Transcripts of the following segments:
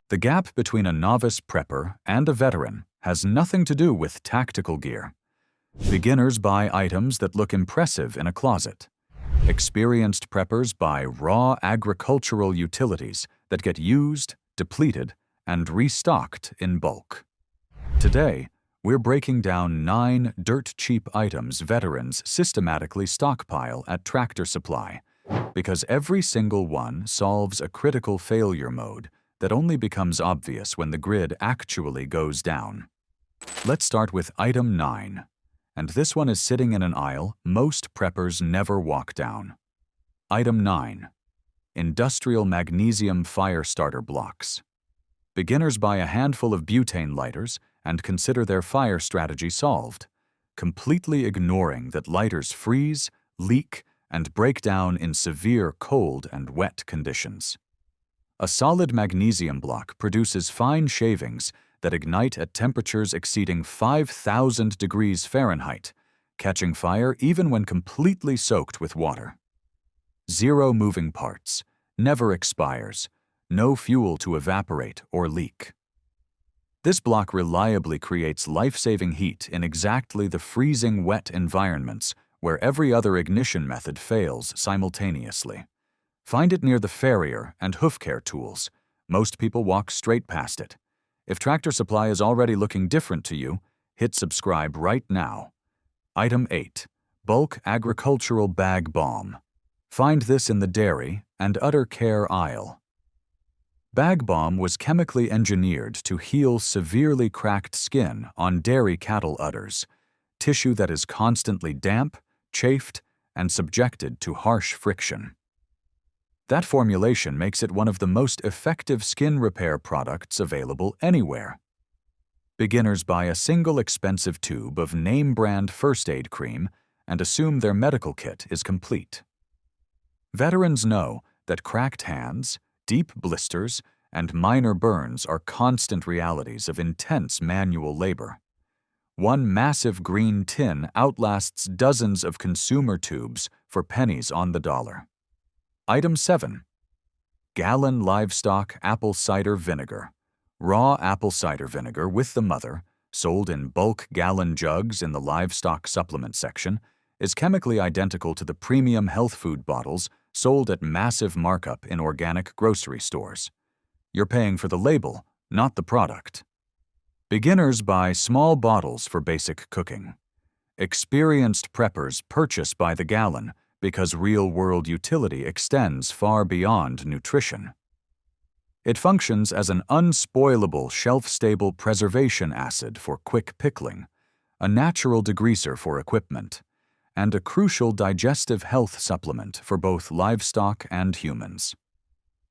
The gap between a novice prepper and a veteran has nothing to do with tactical gear. Beginners buy items that look impressive in a closet. Experienced preppers buy raw agricultural utilities that get used, depleted, and restocked in bulk. Today, we're breaking down 9 dirt-cheap items veterans systematically stockpile at Tractor Supply, because every single one solves a critical failure mode that only becomes obvious when the grid actually goes down. Let's start with item 9, and this one is sitting in an aisle most preppers never walk down. Item 9. Industrial magnesium fire starter blocks. Beginners buy a handful of butane lighters and consider their fire strategy solved, completely ignoring that lighters freeze, leak, and break down in severe cold and wet conditions. A solid magnesium block produces fine shavings that ignite at temperatures exceeding 5,000 degrees Fahrenheit, catching fire even when completely soaked with water. Zero moving parts, never expires, no fuel to evaporate or leak. This block reliably creates life-saving heat in exactly the freezing wet environments where every other ignition method fails simultaneously. Find it near the farrier and hoof care tools. Most people walk straight past it. If Tractor Supply is already looking different to you, hit subscribe right now. Item 8. Bulk Agricultural Bag Balm. Find this in the dairy and udder care aisle. Bag balm was chemically engineered to heal severely cracked skin on dairy cattle udders, tissue that is constantly damp, chafed, and subjected to harsh friction. That formulation makes it one of the most effective skin repair products available anywhere. Beginners buy a single expensive tube of name-brand first aid cream and assume their medical kit is complete. Veterans know that cracked hands, deep blisters, and minor burns are constant realities of intense manual labor. One massive green tin outlasts dozens of consumer tubes for pennies on the dollar. Item 7. Gallon livestock apple cider vinegar. Raw apple cider vinegar with the mother, sold in bulk gallon jugs in the livestock supplement section, is chemically identical to the premium health food bottles sold at massive markup in organic grocery stores. You're paying for the label, not the product. Beginners buy small bottles for basic cooking. Experienced preppers purchase by the gallon because real-world utility extends far beyond nutrition. It functions as an unspoilable shelf-stable preservation acid for quick pickling, a natural degreaser for equipment, and a crucial digestive health supplement for both livestock and humans.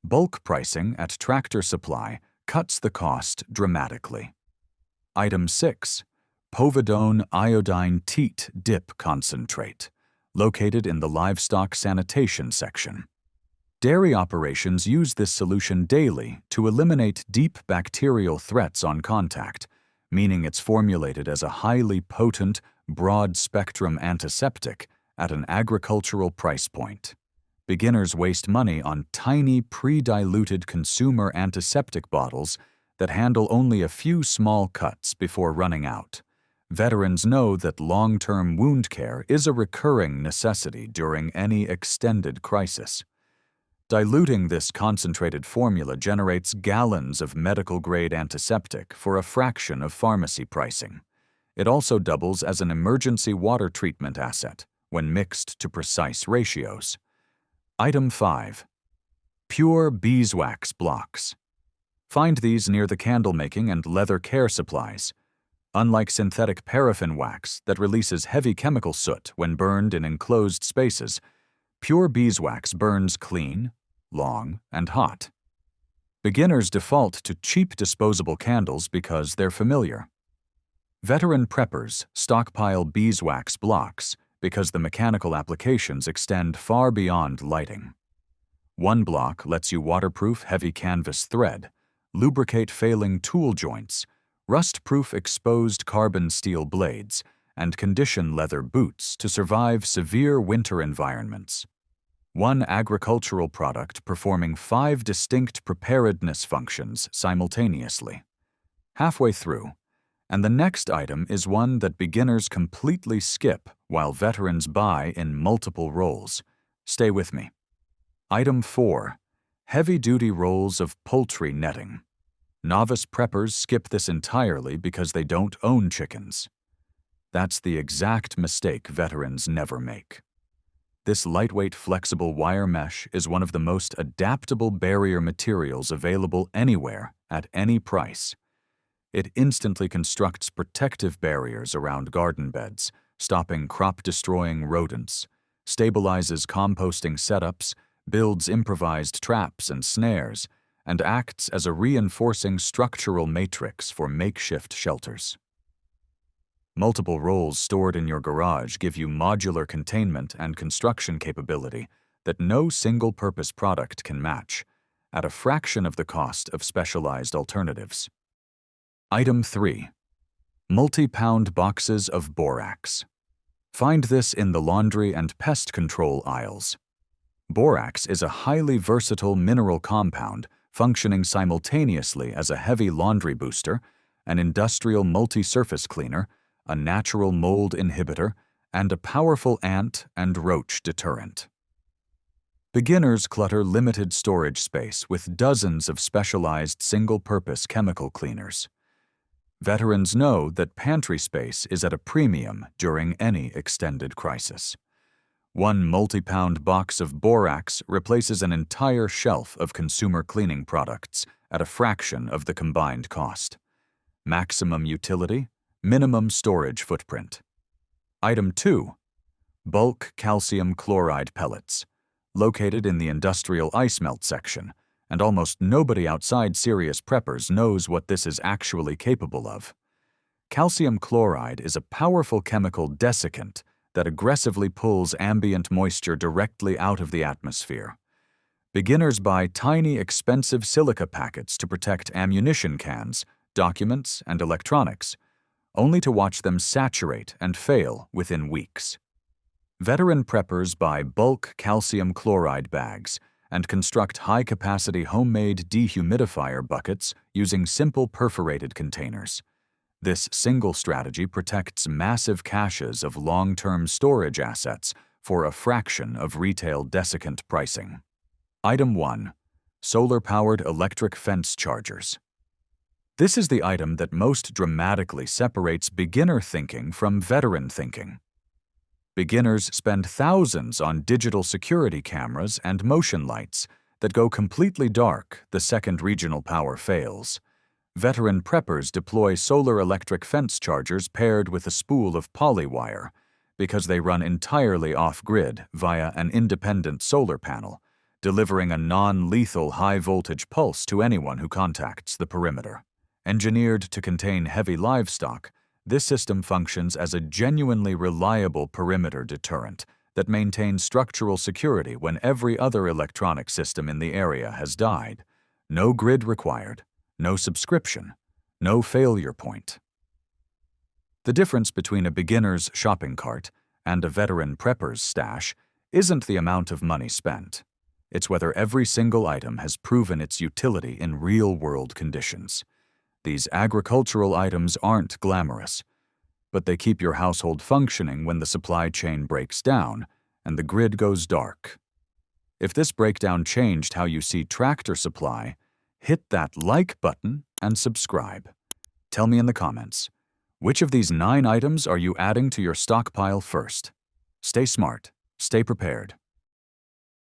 Bulk pricing at Tractor Supply cuts the cost dramatically. Item 6. Povidone iodine teat dip concentrate, located in the livestock sanitation section. Dairy operations use this solution daily to eliminate deep bacterial threats on contact, meaning it's formulated as a highly potent, broad-spectrum antiseptic at an agricultural price point. Beginners waste money on tiny, pre-diluted consumer antiseptic bottles that handle only a few small cuts before running out. Veterans know that long-term wound care is a recurring necessity during any extended crisis. Diluting this concentrated formula generates gallons of medical-grade antiseptic for a fraction of pharmacy pricing. It also doubles as an emergency water treatment asset when mixed to precise ratios. Item 5. Pure beeswax blocks. Find these near the candle-making and leather care supplies. Unlike synthetic paraffin wax that releases heavy chemical soot when burned in enclosed spaces, pure beeswax burns clean, long, and hot. Beginners default to cheap disposable candles because they're familiar. Veteran preppers stockpile beeswax blocks because the mechanical applications extend far beyond lighting. One block lets you waterproof heavy canvas thread, lubricate failing tool joints, rust-proof exposed carbon steel blades, and condition leather boots to survive severe winter environments. one agricultural product performing 5 distinct preparedness functions simultaneously. Halfway through, and the next item is one that beginners completely skip while veterans buy in multiple rolls. Stay with me. Item 4. Heavy-duty rolls of poultry netting. Novice preppers skip this entirely because they don't own chickens. That's the exact mistake veterans never make. This lightweight, flexible wire mesh is one of the most adaptable barrier materials available anywhere at any price. It instantly constructs protective barriers around garden beds, stopping crop-destroying rodents, stabilizes composting setups, builds improvised traps and snares, and acts as a reinforcing structural matrix for makeshift shelters. Multiple rolls stored in your garage give you modular containment and construction capability that no single-purpose product can match, at a fraction of the cost of specialized alternatives. Item 3. Multi-pound boxes of borax. Find this in the laundry and pest control aisles. Borax is a highly versatile mineral compound functioning simultaneously as a heavy laundry booster, an industrial multi-surface cleaner, a natural mold inhibitor, and a powerful ant and roach deterrent. Beginners clutter limited storage space with dozens of specialized single-purpose chemical cleaners. Veterans know that pantry space is at a premium during any extended crisis. One multi-pound box of borax replaces an entire shelf of consumer cleaning products at a fraction of the combined cost. Maximum utility, minimum storage footprint. Item 2. Bulk calcium chloride pellets. Located in the industrial ice melt section, and almost nobody outside serious preppers knows what this is actually capable of. Calcium chloride is a powerful chemical desiccant that aggressively pulls ambient moisture directly out of the atmosphere. Beginners buy tiny, expensive silica packets to protect ammunition cans, documents, and electronics, only to watch them saturate and fail within weeks. Veteran preppers buy bulk calcium chloride bags and construct high-capacity homemade dehumidifier buckets using simple perforated containers. This single strategy protects massive caches of long-term storage assets for a fraction of retail desiccant pricing. Item 1. Solar-powered electric fence chargers. This is the item that most dramatically separates beginner thinking from veteran thinking. Beginners spend thousands on digital security cameras and motion lights that go completely dark the second regional power fails. Veteran preppers deploy solar electric fence chargers paired with a spool of polywire because they run entirely off-grid via an independent solar panel, delivering a non-lethal high-voltage pulse to anyone who contacts the perimeter. Engineered to contain heavy livestock, this system functions as a genuinely reliable perimeter deterrent that maintains structural security when every other electronic system in the area has died. No grid required, no subscription, no failure point. The difference between a beginner's shopping cart and a veteran prepper's stash isn't the amount of money spent. It's whether every single item has proven its utility in real-world conditions. These agricultural items aren't glamorous, but they keep your household functioning when the supply chain breaks down and the grid goes dark. If this breakdown changed how you see tractor supply, hit that like button and subscribe. Tell me in the comments, which of these 9 items are you adding to your stockpile first? Stay smart, stay prepared.